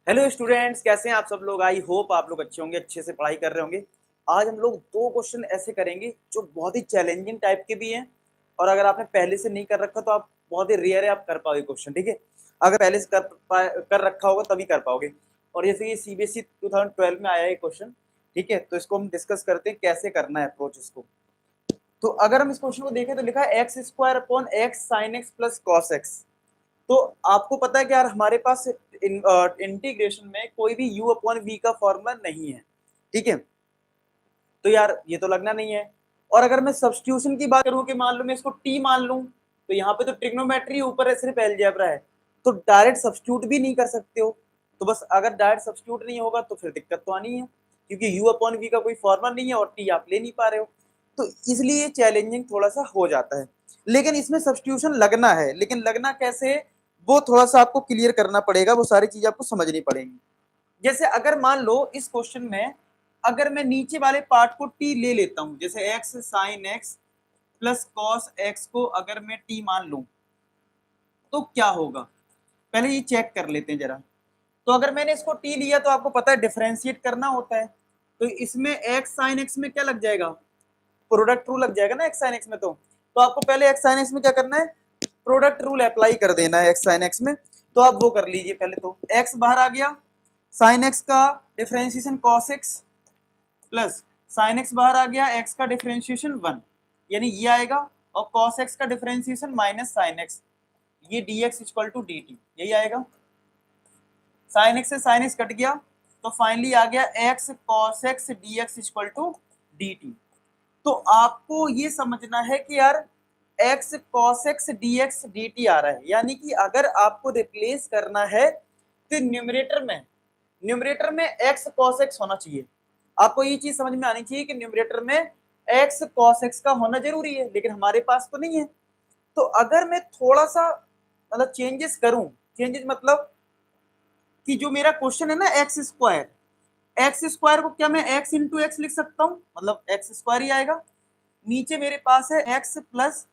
Hello students, कैसे हैं आप सब लोग। आई होप आप लोग अच्छे होंगे, अच्छे से पढ़ाई कर रहे होंगे। आज हम लोग दो क्वेश्चन ऐसे करेंगे जो बहुत ही चैलेंजिंग टाइप के भी हैं, और अगर आपने पहले से नहीं कर रखा तो आप बहुत ही रेयर है आप कर पाओगे क्वेश्चन। ठीक है, अगर पहले से कर रखा होगा तभी कर पाओगे। और जैसे ये सीबीएसई 2012 में आया है क्वेश्चन, ठीक है, तो इसको हम डिस्कस करते हैं कैसे करना है अप्रोच इसको। तो अगर हम इस क्वेश्चन को देखें तो लिखा है x square upon x sine x plus cos x. तो आपको पता है कि यार हमारे पास इंटीग्रेशन में कोई भी u अपॉन वी का फॉर्मूला नहीं है। ठीक है, तो यार ये तो लगना नहीं है। और अगर मैं सब्स्टिट्यूशन की बात करूं कि मान लो मैं इसको t मान लूं, तो यहाँ पे तो ट्रिग्नोमेट्री ऊपर है, सिर्फ अलजेब्रा है, तो डायरेक्ट सब्स्टिट्यूट भी नहीं कर सकते हो। तो बस अगर डायरेक्ट सब्स्टिट्यूट नहीं होगा तो फिर दिक्कत तो आनी है, क्योंकि u अपॉन वी का कोई फॉर्मूला नहीं है और t आप ले नहीं पा रहे हो। तो इसलिए चैलेंजिंग थोड़ा सा हो जाता है, लेकिन इसमें सब्स्टिट्यूशन लगना है। लेकिन लगना कैसे, वो थोड़ा सा आपको क्लियर करना पड़ेगा, वो सारी चीजें आपको समझनी पड़ेंगी। जैसे अगर मान लो इस क्वेश्चन में अगर मैं नीचे वाले पार्ट को t ले लेता हूं, जैसे x sine x plus cos x को अगर मैं t मान लूं तो क्या होगा, पहले ये चेक कर लेते हैं जरा। तो अगर मैंने इसको t लिया तो आपको पता है डिफरेंशिएट करना होता है, तो इसमें x साइन x में क्या लग जाएगा, प्रोडक्ट रूल लग जाएगा ना x साइन x में। तो आपको पहले x साइन x में क्या करना है, प्रोडक्ट रूल अप्लाई कर देना है x साइन x में। तो आप वो कर लीजिए। पहले तो x बाहर आ गया, साइन x का differentiation cos x plus sign x बाहर आ गया, x का डिफरेंशिएशन 1 यानी ये आएगा, और cos x का डिफरेंशिएशन माइनस साइन x, ये dx इक्वल टू dt यही आएगा। साइन x से साइन x कट गया तो फाइनली आ गया x cos x dx equal to dt। तो आपको ये समझना है कि यार x cos x dx dt आ रहा है, यानी कि अगर आपको रिप्लेस करना है तो न्यूमरेटर में x cos x होना चाहिए। आपको ये चीज समझ में आनी चाहिए कि न्यूमरेटर में x cos x का होना जरूरी है, लेकिन हमारे पास तो नहीं है। तो अगर मैं थोड़ा सा मतलब चेंजेस करूं, चेंजेस मतलब कि जो मेरा क्वेश्चन है ना एक्स स्क्वायर को क्या मैं एक्स इंटू एक्स लिख सकता हूँ, मतलब एक्स स्क्वायर ही आएगा। नीचे मेरे पास है x plus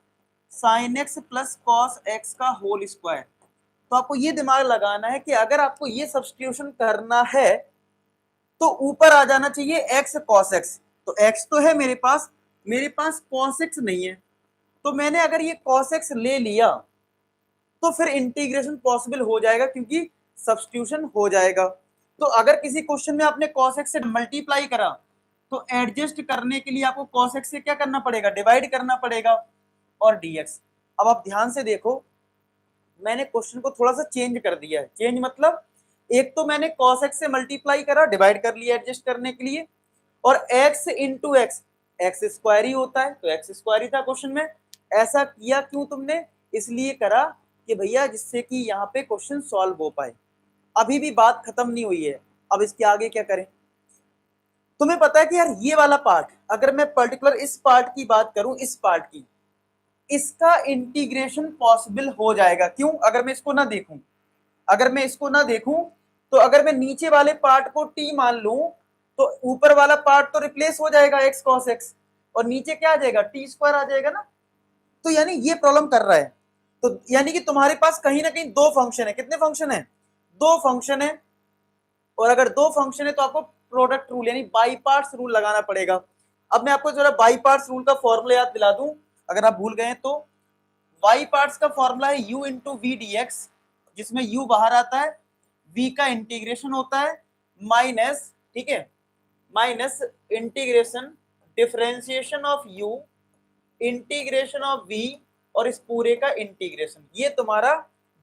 sine x plus cos x का होल स्क्वायर। तो आपको ये दिमाग लगाना है कि अगर आपको ये सब्स्टिट्यूशन करना है तो ऊपर आ जाना चाहिए एक्स कॉस एक्स। तो एक्स तो है मेरे पास कॉस एक्स नहीं है, तो मैंने अगर ये कॉस एक्स ले लिया तो फिर इंटीग्रेशन पॉसिबल हो जाएगा, क्योंकि सब्स्टिट्यूशन हो जाएगा। तो अगर किसी क्वेश्चन में आपने cos x से मल्टीप्लाई करा तो एडजस्ट करने के लिए आपको cos x से क्या करना पड़ेगा, डिवाइड करना पड़ेगा, और dx। अब आप ध्यान से देखो, मैंने क्वेश्चन को थोड़ा सा चेंज कर दिया है। चेंज मतलब एक तो मैंने cos x से मल्टीप्लाई करा, डिवाइड कर लिया एडजस्ट करने के लिए, और x into x, x square ही होता है तो एक्स स्क्वायर ही था क्वेश्चन में। ऐसा किया क्यों तुमने, इसलिए करा कि भैया जिससे कि यहाँ पे क्वेश्चन सॉल्व हो पाए। अभी भी बात खत्म नहीं हुई है, अब इसके आगे क्या करें। तुम्हें पता है कि यार ये वाला पार्ट, अगर मैं पर्टिकुलर इस पार्ट की बात करूं, इस पार्ट की, इसका इंटीग्रेशन पॉसिबल हो जाएगा। क्यों, अगर मैं इसको ना देखूं, अगर मैं इसको ना देखूं तो अगर मैं नीचे वाले पार्ट को t मान लूं तो ऊपर वाला पार्ट तो रिप्लेस हो जाएगा x cos x, और नीचे क्या आ जाएगा, t स्क्वायर आ जाएगा ना। तो यानी ये प्रॉब्लम कर रहा है। तो यानी कि तुम्हारे पास कहीं ना कहीं दो फंक्शन है। कितने फंक्शन है, दो फंक्शन है। और अगर दो फंक्शन है तो आपको प्रोडक्ट रूल यानी बाई पार्ट्स रूल लगाना पड़ेगा। अब मैं आपको जरा बाई पार्ट्स रूल का फॉर्मूला याद दिला दूं, अगर आप भूल गए तो। बाई पार्ट्स का फॉर्मूला है u into v d x, जिसमें u बाहर आता है, v का इंटीग्रेशन होता है माइनस, ठीक है, minus integration differentiation of u integration of v, और इस पूरे का इंटीग्रेशन, ये तुम्हारा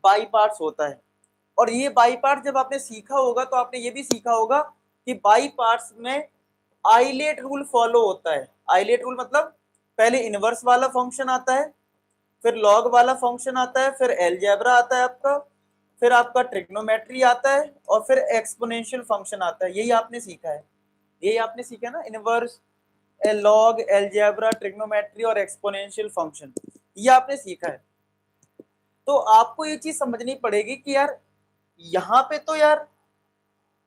बाई पार्ट्स होता है। और ये बाई पार्ट्स जब आपने सीखा होगा तो आपने ये भी सीखा होगा कि बाई पार्ट्स में आइलेट रूल फॉलो होता है। आइलेट रूल मतलब पहले इनवर्स वाला फंक्शन आता है, फिर लॉग वाला फंक्शन आता है, फिर अलजेब्रा आता है आपका, फिर आपका ट्रिग्नोमेट्री आता है, और फिर एक्सपोनेंशियल फंक्शन आता है। यही आपने सीखा है, यही आपने सीखा ना, इनवर्स, लॉग, अलजेब्रा, ट्रिग्नोमेट्री और एक्सपोनेंशियल फंक्शन, ये आपने सीखा है। तो आपको ये चीज समझनी पड़ेगी कि यार यहाँ पे तो यार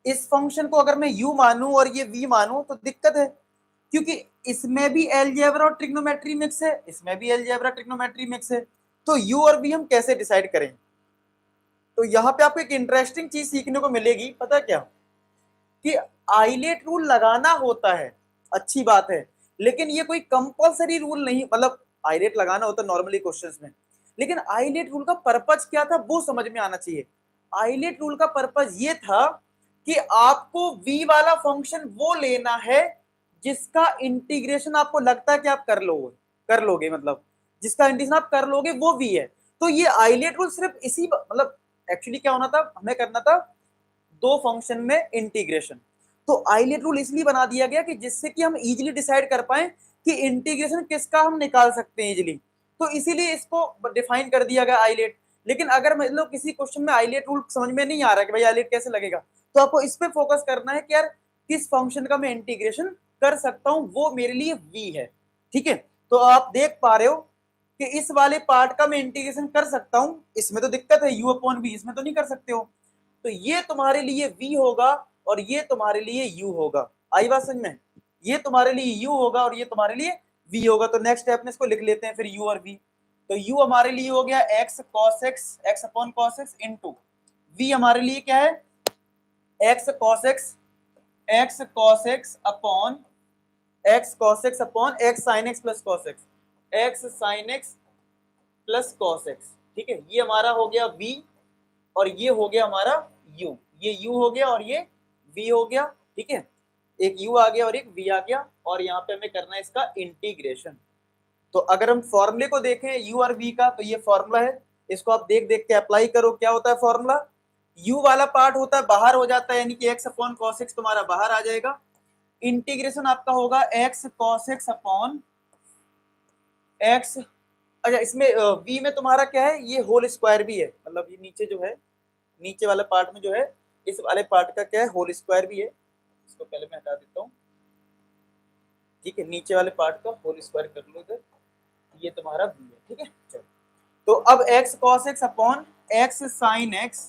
इस फंक्शन को अगर मैं u मानूं और ये v मानूं तो दिक्कत है, क्योंकि इसमें भी अलजेब्रा और ट्रिग्नोमेट्री मिक्स है, इसमें भी अलजेब्रा ट्रिग्नोमेट्री मिक्स है। तो u और v हम कैसे डिसाइड करें। तो यहाँ पे आपको एक इंटरेस्टिंग चीज सीखने को मिलेगी, पता क्या, कि आइलेट रूल लगाना होता है, अच्छी बात है, लेकिन ये कोई कंपलसरी रूल नहीं, मतलब आइलेट लगाना होता है नॉर्मली क्वेश्चंस में, लेकिन आइलेट रूल का पर्पज क्या था वो समझ में आना चाहिए। आइलेट रूल का पर्पज ये था कि आपको v वाला फंक्शन वो लेना है जिसका इंटीग्रेशन आपको लगता है कि आप कर लोगे, मतलब जिसका इंटीग्रेशन आप कर लोगे वो v है। तो ये आइलेट रूल सिर्फ इसी, मतलब एक्चुअली क्या होना था, हमें करना था दो फंक्शन में इंटीग्रेशन, तो आइलेट रूल इसलिए बना दिया गया कि जिससे कि हम इजीली डिसाइड कर पाए कि इंटीग्रेशन किसका हम निकाल सकते हैं इजीली, तो इसीलिए इसको डिफाइन कर दिया गया आइलेट। लेकिन अगर मतलब किसी क्वेश्चन में आइलेट रूल समझ में नहीं आ रहा कि भाई आइलेट कैसे लगेगा, तो आपको इस पे फोकस करना है कि यार किस फंक्शन का मैं इंटीग्रेशन कर सकता हूं, वो मेरे लिए v है। ठीक है, तो आप देख पा रहे हो कि इस वाले पार्ट का मैं इंटीग्रेशन कर सकता हूं, इसमें तो दिक्कत है u अपॉन v, इसमें तो नहीं कर सकते हो, तो ये तुम्हारे लिए v होगा और ये तुम्हारे लिए u होगा। आई बात समझ में, ये तुम्हारे लिए u होगा और ये तुम्हारे लिए v होगा। तो नेक्स्ट स्टेप में इसको लिख लेते हैं फिर u और v। तो u हमारे लिए हो गया x cos x, x upon cos x into v हमारे लिए क्या है, x cos x upon x sin x plus cos x, x sin x plus cos x। ठीक है, ये हमारा हो गया v और ये हो गया हमारा u, ये u हो गया और ये v हो गया। ठीक है, एक u आ गया और एक v आ गया, और यहाँ पे हमें करना है इसका इंटीग्रेशन। तो अगर हम फॉर्मूले को देखें u और v का, तो ये फॉर्मूला है, इसको आप देख देख के अप्लाई करो। क्या होता है फॉर्मूला, u वाला पार्ट होता है बाहर हो जाता है, यानी कि x अपॉन cos x तुम्हारा बाहर आ जाएगा, इंटीग्रेशन आपका होगा x cos x upon x। अच्छा, इसमें v में तुम्हारा क्या है, ये होल स्क्वायर भी है, मतलब ये नीचे जो है, नीचे वाले पार्ट में जो है, इस वाले पार्ट का क्या है, होल स्क्वायर भी है। इसको पहले मैं हटा देता हूँ। ठीक है, नीचे वाले पार्ट का होल स्क्वायर कर लो इधर, ये तुम्हारा v है। ठीक है, चलो, तो अब x cos x upon x sin x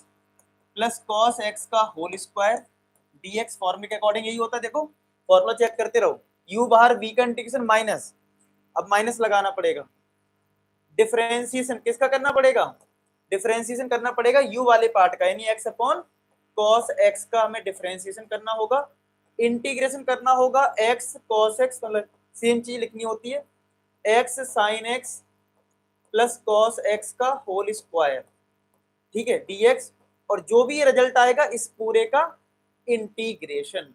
plus cos x का होल स्क्वायर dx, फॉर्मूले के अकॉर्डिंग यही होता है। देखो फॉर्मूला चेक करते रहो, u बाहर v का इंटीग्रेशन माइनस, अब माइनस लगाना पड़ेगा, डिफरेंशिएशन किसका करना पड़ेगा, डिफरेंशिएशन करना पड़ेगा u वाले पार्ट का, यानी x अपॉन cos x का हमें डिफरेंशिएशन करना होगा, इंटीग्रेशन करना होगा x cos x, मतलब सेम चीज लिखनी होती है, x sin x plus cos x का होल स्क्वायर। ठीक है, dx, और जो भी ये रिजल्ट आएगा इस पूरे का इंटीग्रेशन।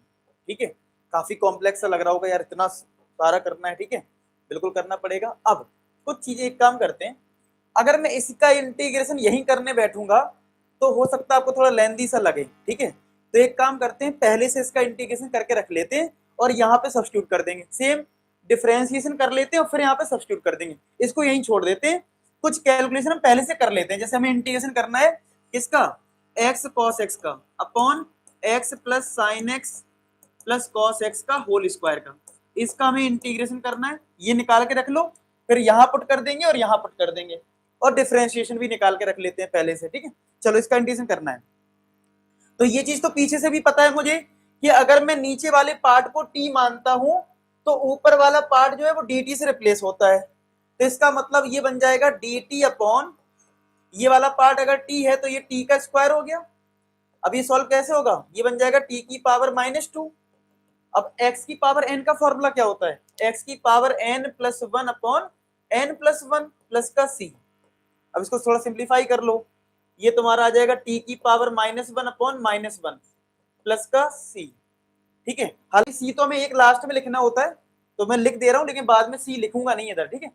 ठीक है, काफी कॉम्प्लेक्स सा लग रहा होगा यार, इतना सारा करना है। ठीक है, बिल्कुल करना पड़ेगा। अब कुछ चीजें एक काम करते हैं, अगर मैं इसका इंटीग्रेशन यहीं करने बैठूंगा तो हो सकता है आपको थोड़ा लेंदी सा लगे। ठीक है, तो एक काम करते हैं, पहले से इसका इंटीग्रेशन करके रख लेते हैं और यहाँ पे सब्स्टिट्यूट कर देंगे, सेम डिफरेंशिएशन कर लेते हैं और फिर यहाँ पे सब्स्टिट्यूट कर देंगे, इसको यहीं छोड़ देते हैं। कुछ कैलकुलेशन हम पहले से कर लेते हैं, जैसे हमें इंटीग्रेशन करना है किसका, x cos x का upon x plus sign x plus cos x का होल स्क्वायर का, इसका हमें इंटीग्रेशन करना है, ये निकाल के रख लो, फिर यहाँ पुट कर देंगे और यहाँ पुट कर देंगे, और डिफरेंशिएशन भी निकाल के रख लेते हैं पहले से। ठीक है, चलो इसका इंटीग्रेशन करना है। तो ये चीज तो पीछे से भी पता है मुझे कि अगर मैं नीचे वाले पार्ट को t मानता हूं तो ऊपर वाला पार्ट जो है वो dt से रिप्लेस होता है, तो इसका मतलब ये बन जाएगा dt अपॉन, ये वाला पार्ट अगर t है तो ये t का स्क्वायर हो गया। अब ये सॉल्व कैसे होगा, ये बन जाएगा t की पावर -2। अब x की पावर n का फॉर्मूला क्या होता है, x की power n plus 1 upon n plus 1 plus का c। अब इसको थोड़ा सिंप्लीफाई कर लो, ये तुम्हारा आ जाएगा t की पावर -1 अपॉन -1 प्लस का c। ठीक है, हालांकि c तो हमें एक लास्ट में लिखना होता है, तो मैं लिख दे रहा हूं, लेकिन बाद में c लिखूंगा नहीं इधर। ठीक है,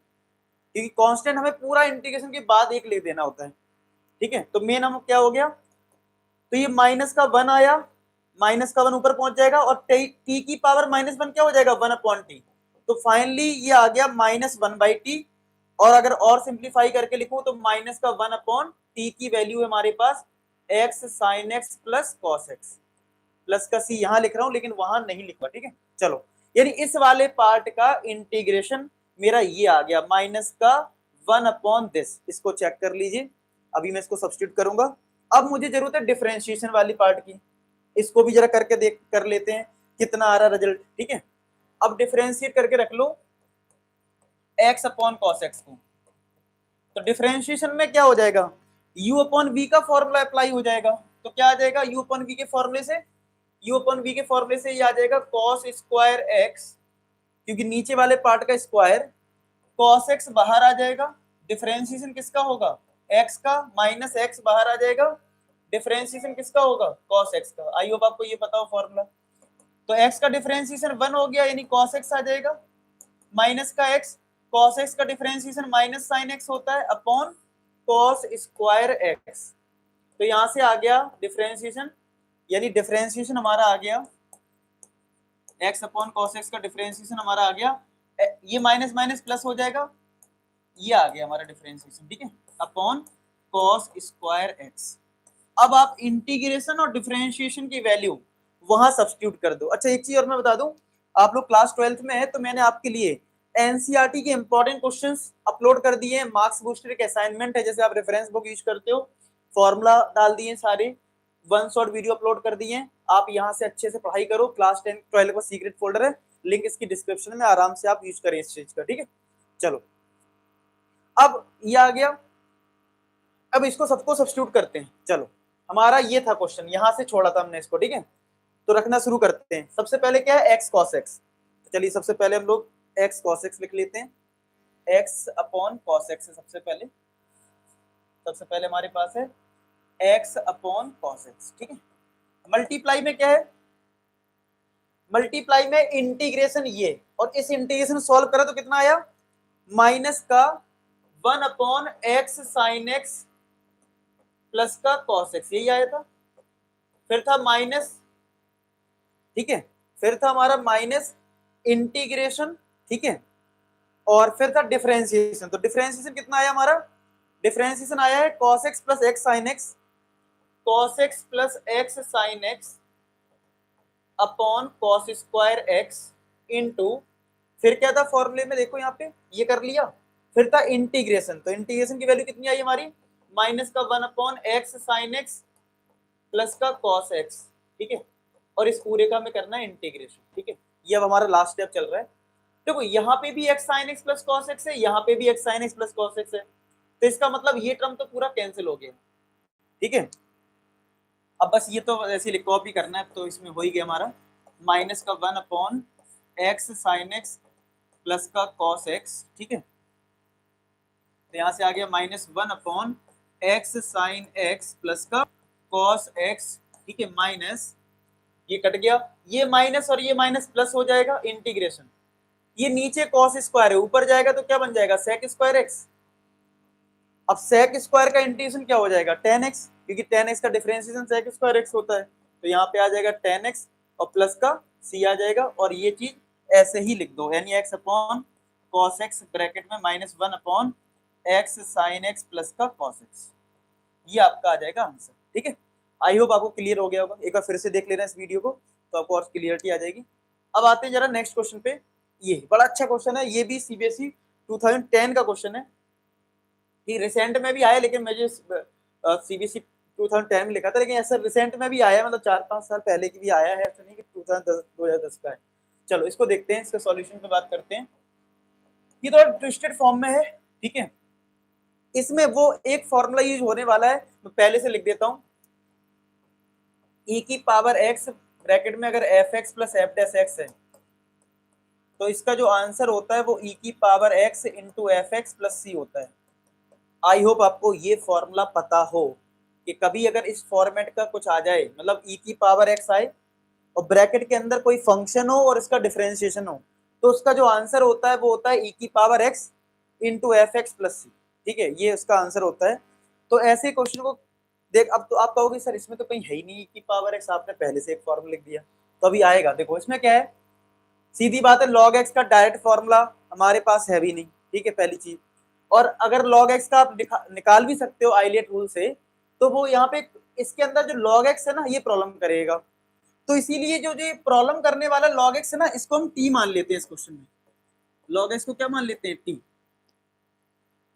क्योंकि कांस्टेंट हमें पूरा इंटीग्रेशन के बाद एक लिख देना होता है। ठीक है, तो मेन हम क्या हो गया, तो ये माइनस का 1 आया, माइनस का 1 ऊपर पहुंच जाएगा और t की पावर -1 क्या हो जाएगा, 1 अपॉन टी, तो फाइनली ये आ गया -1/t। और अगर और सिंप्लीफाई करके लिखूं तो माइनस का 1 अपॉन टी की वैल्यू है हमारे पास x sin x plus cos x plus का c, यहां लिख रहा हूं लेकिन वहां नहीं लिखा। ठीक है, चलो, यानी इस वाले पार्ट का इंटीग्रेशन मेरा ये आ गया माइनस का 1 अपॉन दिस। इसको चेक कर लीजिए, अभी मैं इसको सब्स्टिट्यूट करूंगा। अब मुझे जरूरत है डिफरेंशिएशन वाली पार्ट की, इसको भी जरा करके देख कर लेते हैं कितना आ रहा रिजल्ट। ठीक है, अब डिफरेंशिएट करके रख लो x अपॉन cos x को, तो डिफरेंशिएशन में क्या हो जाएगा, u अपॉन v का फॉर्मूला अप्लाई हो जाएगा। तो क्या आ जाएगा u अपॉन v के फॉर्मूले से, u अपॉन v के फॉर्मूले से ये आ जाएगा cos स्क्वायर x, क्योंकि नीचे वाले पार्ट का स्क्वायर, cos x बाहर आ जाएगा, डिफरेंशिएशन किसका होगा x का, माइनस x बाहर आ जाएगा, डिफरेंशिएशन किसका होगा cos x का। आई होप आपको ये पता हो फॉर्मूला। तो x का डिफरेंशिएशन 1 हो गया, यानी cos x आ जाएगा, माइनस का x, cos x का डिफरेंशिएशन माइनस sin x होता है, अपॉन cos स्क्वायर x। तो यहां से आ गया डिफरेंशिएशन, यानी डिफरेंशिएशन हमारा आ गया x अपॉन cos x का डिफरेंशिएशन हमारा आ गया, ये माइनस माइनस प्लस हो जाएगा, ये आ गया हमारा डिफरेंशिएशन, ठीक है, अपॉन cos स्क्वायर x। अब आप इंटीग्रेशन और डिफरेंशिएशन की वैल्यू वहां सब्स्टिट्यूट कर दो। अच्छा एक चीज और मैं बता दूं, आप लोग क्लास 12th में है तो मैंने आपके लिए एनसीईआरटी के इंपॉर्टेंट क्वेश्चंस अपलोड कर दिए हैं, मार्क्स बूस्टर एक असाइनमेंट है, जैसे आप रेफरेंस बुक यूज करते हो, फॉर्मूला डाल दिए सारे, 1 शॉट वीडियो अपलोड कर दिए हैं, आप यहाँ से अच्छे से पढ़ाई करो। क्लास 10 12 का सीक्रेट फोल्डर है, लिंक इसकी डिस्क्रिप्शन में, आराम से आप यूज करें इस चीज का, ठीक है। चलो अब ये आ गया, अब इसको सबको सब्स्टिट्यूट करते हैं। चलो हमारा ये था क्वेश्चन, यहां से छोड़ा था हमने इसको, ठीक है, तो रखना शुरू करते हैं। सबसे पहले क्या है x cos x, चलिए सबसे पहले हम लोग x cos x लिख लेते हैं, x अपॉन cos x है सबसे पहले हमारे पास है x अपॉन cos x, ठीक है। मल्टीप्लाई में क्या है, मल्टीप्लाई में इंटीग्रेशन ये, और इस इंटीग्रेशन सॉल्व करा तो कितना आया, माइनस का 1 upon x sine x plus का cos x, यही आया था। फिर था माइनस, ठीक है, फिर था हमारा माइनस इंटीग्रेशन, ठीक है, और फिर था डिफरेंशिएशन। तो डिफरेंशिएशन कितना आया हमारा, डिफरेंशिएशन आया है cos x plus x sin x, cos x plus x sin x upon cos square x into, फिर क्या था फॉर्मूले में देखो यहाँ पे ये कर लिया, फिर था इंटीग्रेशन। तो इंटीग्रेशन की वैल्यू कितनी आई हमारी, माइनस का 1 upon x sin x plus का cos x, ठीक है, और इस पूरे का हमें करना है इंटीग्रेशन, ठीक है। ये अब हमारा लास्ट स्टेप चल रहा है। देखो यहाँ पे भी x sin x plus cos x है, यहाँ पे भी x sin x plus cos x है, तो इसका मतलब ये टर्म तो पूरा कैंसिल हो गया, ठीक है। अब बस ये तो ऐसे कॉपी करना है, तो इसमें हो ही गया हमारा, माइनस का 1 upon x sin x plus का cos x, ठीक है, तो यहाँ से आ गया minus 1 upon x sin x plus का cos x, ठीक है, माइनस ये कट गया, ये माइनस और ये माइनस प्लस हो जाएगा, इंटीग्रेशन, ये नीचे cos स्क्वायर है, ऊपर जाएगा तो क्या बन जाएगा sec स्क्वायर x। अब sec स्क्वायर का इंटीग्रेशन क्या हो जाएगा tan x, क्योंकि tan x का डिफरेंशिएशन sec स्क्वायर x होता है, तो यहाँ पे आ जाएगा tan x और प्लस का c आ जाएगा, और ये चीज ऐसे ही लिख दो, यानी x upon cos x bracket में minus 1 upon x sin x plus का cos x, ये आपका आ जाएगा आंसर, ठीक है। आई होप आपको क्लियर हो गया होगा, एक बार फिर से देख लेना इस वीडियो को तो आपको और क्लियरिटी आ जाएगी। अब आते हैं जरा नेक्स्ट क्वेश्चन पे, ये बड़ा अच्छा क्वेश्चन है, ये भी सीबीएसई 2010 का क्वेश्चन है, ये रिसेंट में भी आया, लेकिन मुझे सीबीएसई 2010 में लिखा था, लेकिन ऐसा रिसेंट में भी आया, मतलब 4-5 साल पहले की भी आया है, ऐसा नहीं कि 2010 का है। चलो इसको देखते हैं, इसके सॉल्यूशन पे बात करते हैं। ये थोड़ा ट्विस्टेड फॉर्म में है, ठीक है, इसमें वो एक फॉर्मूला यूज होने वाला है, मैं पहले से लिख देता हूं, e की पावर x ब्रैकेट में अगर F x plus F dash x है, तो इसका जो आंसर होता है वो e की power x into f x plus c होता है। आई होप आपको ये फॉर्मूला पता हो कि कभी अगर इस फॉर्मेट का कुछ आ जाए, मतलब e की पावर x आए और ब्रैकेट के अंदर कोई फंक्शन हो और इसका डिफरेंशिएशन हो, तो उसका जो आंसर होता है वो होता है e की power x into f x plus c, ठीक है, ये उसका आंसर होता है। तो ऐसे क्वेश्चन को देख, अब तो आप कहोगे सर इसमें तो कहीं है ही नहीं e की पावर x, आपने पहले से एक फॉर्मूला लिख दिया, तो अभी आएगा। देखो इसमें क्या है, सीधी बात है, log x का डायरेक्ट फॉर्मूला हमारे पास है भी नहीं, ठीक है, पहली चीज, और अगर log x का आप निकाल भी सकते हो आइलेट रूल से, तो वो यहाँ पे इसके अंदर जो log x है ना, ये प्रॉब्लम करेगा, तो इसीलिए जो जो प्रॉब्लम करने वाला log x है ना, इसको हम t मान लेते हैं इस क्वेश्चन में, log x को क्या मान लेते हैं, t।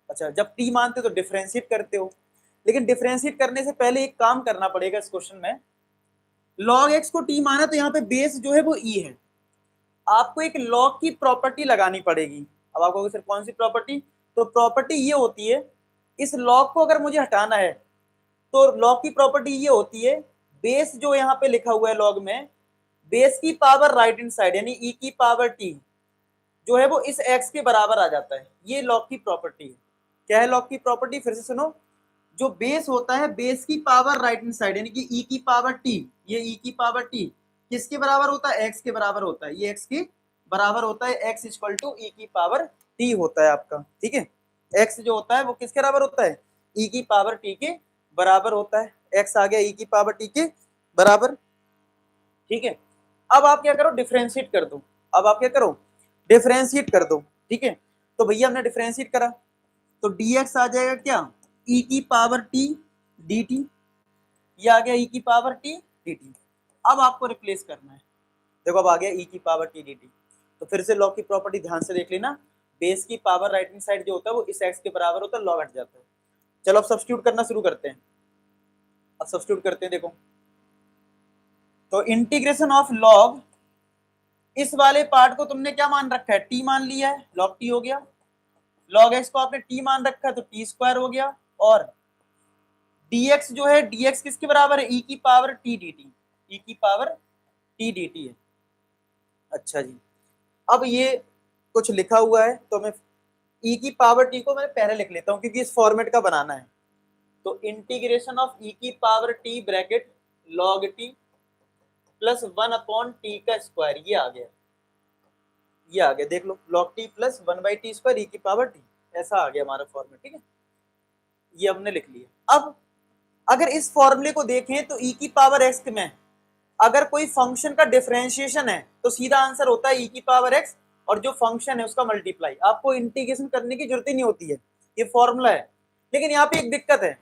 अच्छा जब t मानते हो तो डिफरेंशिएट करते हो, लेकिन डिफरेंशिएट करने से पहले एक काम करना पड़ेगा इस क्वेश्चन में, log x को t माना तो यहाँ पे बेस जो है वो e है, आपको एक log की प्रॉपर्टी लगानी पड़ेगी। अब आपको सर कौन सी प्रॉपर्टी, तो प्रॉपर्टी ये होती है, इस log को अगर मुझे हटाना है तो लॉग की प्रॉपर्टी ये होती है, बेस जो यहाँ पे लिखा हुआ है लॉग में, बेस की पावर राइट हैंड साइड यानी ई की पावर टी जो है वो इस एक्स के बराबर आ जाता है। ये लॉग की प्रॉपर्टी है। क्या है लॉग की प्रॉपर्टी, फिर से सुनो, जो बेस होता है बेस की पावर राइट हैंड साइड यानी कि ई की पावर टी, ये ई की पावर टी किसके बराबर होता है, एक्स के बराबर होता है। ये एक्स के बराबर होता है, एक्स इक्वल टू ई की पावर टी होता है आपका। ठीक है, एक्स जो होता है वो किसके बराबर होता है, ई की पावर टी के बराबर होता है। एक्स आ गया ई की पावर टी के बराबर। ठीक है, अब आप क्या करो, डिफरेंशिएट कर दो। अब आप क्या करो, डिफरेंशिएट कर दो। ठीक है, तो भैया हमने डिफरेंशिएट करा तो dx आ जाएगा क्या, e की पावर t dt, ये आ गया e की पावर t dt। अब आपको रिप्लेस करना है, देखो अब आ गया e की पावर t dt। तो फिर से लॉग की प्रॉपर्टी ध्यान से देख लेना, बेस की पावर राइट हैंड साइड जो होता है वो इस x के बराबर होता है, लॉग हट जाता है। चलो अब सब्स्टिट्यूट करना शुरू करते हैं। अब सब्स्टिट्यूट करते हैं, देखो तो इंटीग्रेशन ऑफ लॉग, इस वाले पार्ट को तुमने क्या मान रखा है, t मान लिया है, log t हो गया। log x को आपने t मान रखा है तो t स्क्वायर हो गया। और dx जो है, dx किसके बराबर है, e की पावर t dt, e की पावर t dt है। अच्छा जी, अब ये कुछ लिखा हुआ है तो मैं e की पावर t को मैंने पहले लिख लेता हूं क्योंकि इस फॉर्मेट का बनाना है। तो इंटीग्रेशन ऑफ e की power t bracket log t plus 1 upon t का स्क्वायर, ये आ गया, ये आ गया, देख लो log t plus 1/t square e की पावर t, ऐसा आ गया हमारा फॉर्मेट। ठीक है, ये हमने लिख लिया। अब अगर इस फॉर्मूले को देखें तो e की पावर x में अगर कोई फंक्शन का डिफरेंशिएशन है तो सीधा आंसर होता है e की पावर x और जो फंक्शन है उसका मल्टीप्लाई। आपको इंटीग्रेशन करने की जरूरत ही नहीं होती है, ये फॉर्मूला है। लेकिन यहाँ पे एक दिक्कत है,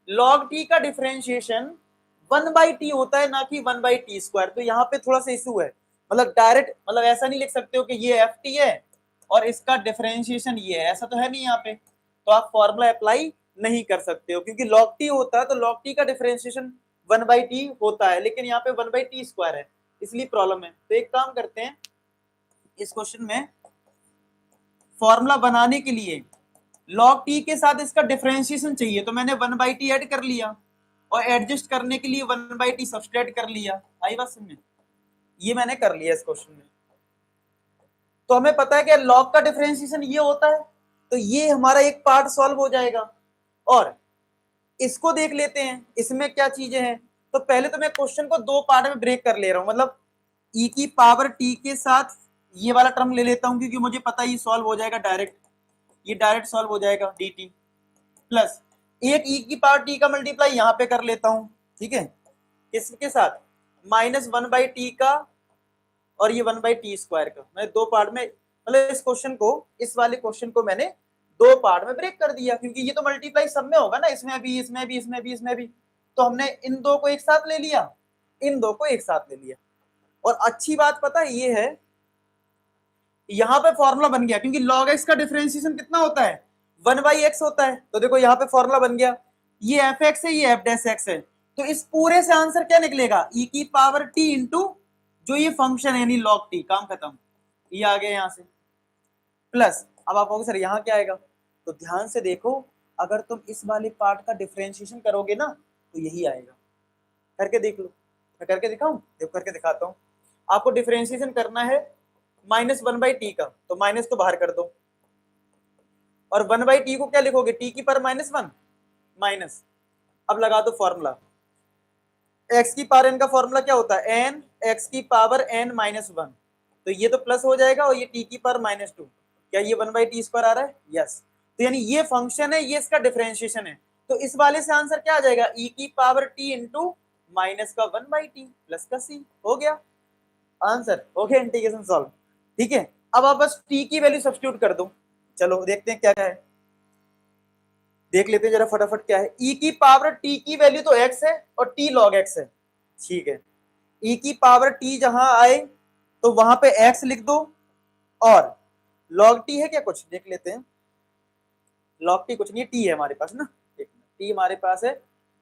log t का डिफरेंशिएशन 1/t होता है ना कि 1/t स्क्वायर। तो यहाँ पे थोड़ा सा इशू है, मतलब डायरेक्ट, मतलब ऐसा नहीं लिख सकते हो कि ये ft है और इसका डिफरेंशिएशन ये है, ऐसा तो है नहीं यहाँ पे। तो आप फॉर्मूला अप्लाई नहीं कर सकते हो क्योंकि log t होता है तो log t का डिफरेंशिएशन 1/t होता है, लेकिन यहाँ पे 1/t स्क्वायर है, इसलिए प्रॉब्लम है। तो एक काम करते हैं, इस क्वेश्चन में फॉर्मूला बनाने के लिए log t के साथ इसका डिफरेंशिएशन चाहिए, तो मैंने 1/t ऐड कर लिया और एडजस्ट करने के लिए 1/t सब्सट्रैक्ट कर लिया। आई बात समझ में, ये मैंने कर लिया इस क्वेश्चन में। तो हमें पता है कि log का डिफरेंशिएशन ये होता है, तो ये हमारा एक पार्ट सॉल्व हो जाएगा। और इसको देख लेते हैं, इसमें क्या चीजें हैं। तो पहले तो मैं क्वेश्चन को दो पार्ट में ब्रेक कर ले रहा हूं, मतलब e की पावर t के साथ ये वाला टर्म ले लेता हूं क्योंकि मुझे पता है ये सॉल्व हो जाएगा डायरेक्ट, ये डायरेक्ट सॉल्व हो जाएगा dt, प्लस एक e की पावर t का मल्टीप्लाई यहाँ पे कर लेता हूं। ठीक है, किसके साथ, -1/t का और ये 1/t स्क्वायर का। मैं दो पार्ट में, मतलब इस क्वेश्चन को, इस वाले क्वेश्चन को मैंने दो पार्ट में ब्रेक कर दिया क्योंकि ये तो मल्टीप्लाई सब में होगा ना, इसमें भी, इसमें भी, इसमें भी, इसमें भी। तो हमने इन दो को एक साथ ले लिया, इन दो को एक साथ ले लिया। और अच्छी बात पता है ये है, यहाँ पे फॉर्मूला बन गया क्योंकि log x का डिफरेंशिएशन कितना होता है, 1/x होता है। तो देखो यहाँ पे फॉर्मूला बन गया, ये f(x) है, ये f'(x) है। तो इस पूरे से आंसर क्या निकलेगा, e की पावर t इंटू जो ये फंक्शन है यानी log t, काम खत्म, ये आ गया यहाँ से। प्लस अब आप कहोगे सर यहाँ क्या आएगा, तो ध्यान से देखो, अगर तुम इस वाले पार्ट का डिफरेंशिएशन करोगे ना तो यही आएगा। करके देख लो, मैं करके दिखाऊं, देखो करके दिखाता हूँ। आपको डिफरेंशिएशन करना है -1/t का, तो माइनस तो बाहर कर दो, और 1/t को क्या लिखोगे, t की पावर -1 माइनस। अब लगा दो फॉर्मूला, x की पावर n का फॉर्मूला क्या होता है, n x की पावर n -1। तो ये तो प्लस हो जाएगा और ये t की पावर -2, क्या ये 1/t स्क्वायर आ रहा है, यस। तो यानी ये फंक्शन है, ये इसका डिफरेंशिएशन है। तो इस वाले से आंसर क्या आ जाएगा, e की पावर t इंटू माइनस का 1/t प्लस का c, हो गया आंसर, हो गया इंटीग्रेशन सॉल्व। ठीक है, अब आप बस t की वैल्यू सब्स्टिट्यूट कर दो। चलो देखते हैं क्या है, देख लेते हैं जरा फटाफट क्या है। e की पावर t की वैल्यू तो x है और t log x है। ठीक है, e की पावर t जहां आए तो वहां पे x लिख दो, और log t है क्या, कुछ देख लेते हैं। log t कुछ नहीं, t है हमारे पास ना, t हमारे पास है,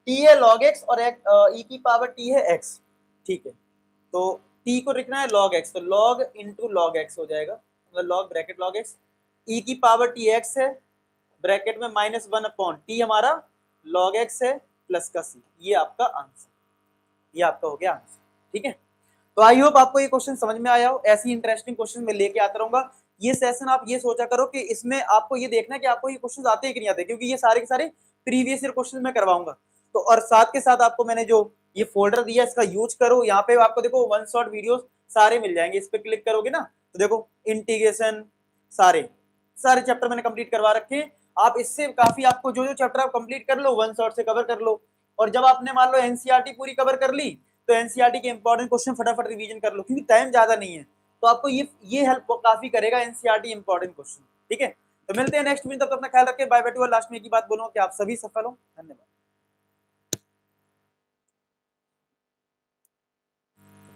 t है log x और e की पावर t है x। ठीक है, तो t को लिखना है log x, तो log इंटू log x हो जाएगा, मतलब log bracket log x, e की पावर t x है, ब्रैकेट में -1 अपॉन t हमारा log x है। प्लस का सी, ये आपका आंसर, ये आपका हो गया आंसर। ठीक है, तो आई होप आपको ये क्वेश्चन समझ में आया हो। ऐसी इंटरेस्टिंग क्वेश्चन मैं लेके आता रहूंगा। ये सेशन आप ये सोचा करो कि इसमें आपको ये देखना है कि आपको ये क्वेश्चन आते हैं कि नहीं आते, क्योंकि ये सारे के सारे प्रीवियस ईयर क्वेश्चन मैं करवाऊंगा। तो और साथ के साथ आपको मैंने जो ये फोल्डर दिया इसका यूज करो। यहाँ पे आपको देखो वन शॉट वीडियोस सारे मिल जाएंगे, इस पे क्लिक करोगे ना तो देखो इंटीग्रेशन सारे सारे चैप्टर मैंने कंप्लीट करवा रखे हैं। आप इससे काफी आपको जो जो चैप्टर आप कंप्लीट कर लो वन शॉट से कवर कर लो। और जब आपने मान लो एनसीईआरटी पूरी कवर कर ली तो एनसीईआरटी के इंपॉर्टेंट क्वेश्चन फटाफट रिवीजन कर लो, क्योंकि टाइम ज्यादा नहीं है। तो आपको ये हेल्प काफी करेगा एनसीईआरटी इंपॉर्टेंट क्वेश्चन। ठीक है, तो मिलते हैं नेक्स्ट वीक, तब तक अपना ख्याल रखें। Bye by two. लास्ट में एक ही बात बोलूंगा कि आप सभी सफल हो। धन्यवाद।